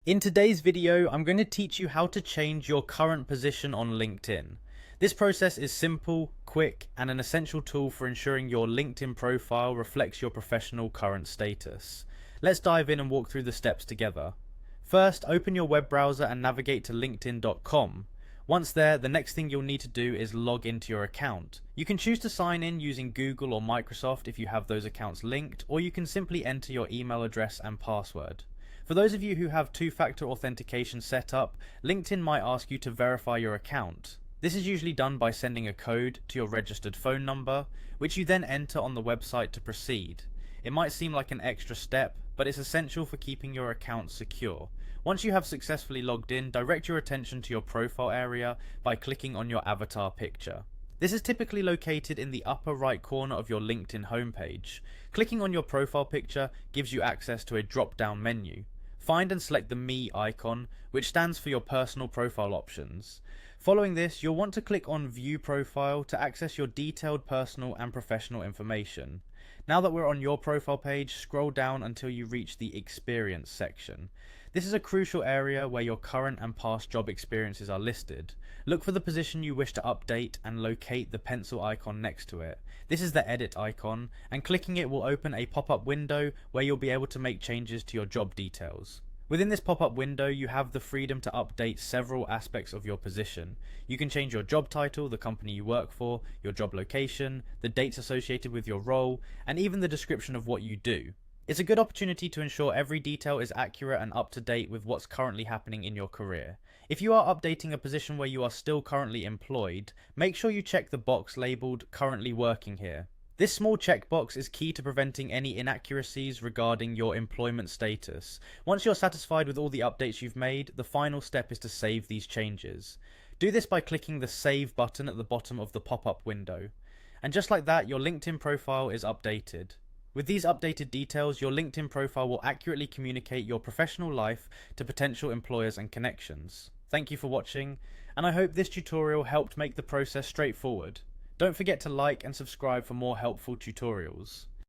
In today's video, I'm going to teach you how to change your current position on LinkedIn. This process is simple, quick, and an essential tool for ensuring your LinkedIn profile reflects your professional current status. Let's dive in and walk through the steps together. First, open your web browser and navigate to linkedin.com. Once there, the next thing you'll need to do is log into your account. You can choose to sign in using Google or Microsoft if you have those accounts linked, or you can simply enter your email address and password. For those of you who have two-factor authentication set up, LinkedIn might ask you to verify your account. This is usually done by sending a code to your registered phone number, which you then enter on the website to proceed. It might seem like an extra step, but it's essential for keeping your account secure. Once you have successfully logged in, direct your attention to your profile area by clicking on your avatar picture. This is typically located in the upper right corner of your LinkedIn homepage. Clicking on your profile picture gives you access to a drop-down menu. Find and select the Me icon, which stands for your personal profile options. Following this, you'll want to click on View Profile to access your detailed personal and professional information. Now that we're on your profile page, scroll down until you reach the Experience section. This is a crucial area where your current and past job experiences are listed. Look for the position you wish to update and locate the pencil icon next to it. This is the edit icon, and clicking it will open a pop-up window where you'll be able to make changes to your job details. Within this pop-up window, you have the freedom to update several aspects of your position. You can change your job title, the company you work for, your job location, the dates associated with your role, and even the description of what you do. It's a good opportunity to ensure every detail is accurate and up to date with what's currently happening in your career. If you are updating a position where you are still currently employed, make sure you check the box labeled "Currently Working Here." This small checkbox is key to preventing any inaccuracies regarding your employment status. Once you're satisfied with all the updates you've made, the final step is to save these changes. Do this by clicking the Save button at the bottom of the pop-up window. And just like that, your LinkedIn profile is updated. With these updated details, your LinkedIn profile will accurately communicate your professional life to potential employers and connections. Thank you for watching, and I hope this tutorial helped make the process straightforward. Don't forget to like and subscribe for more helpful tutorials.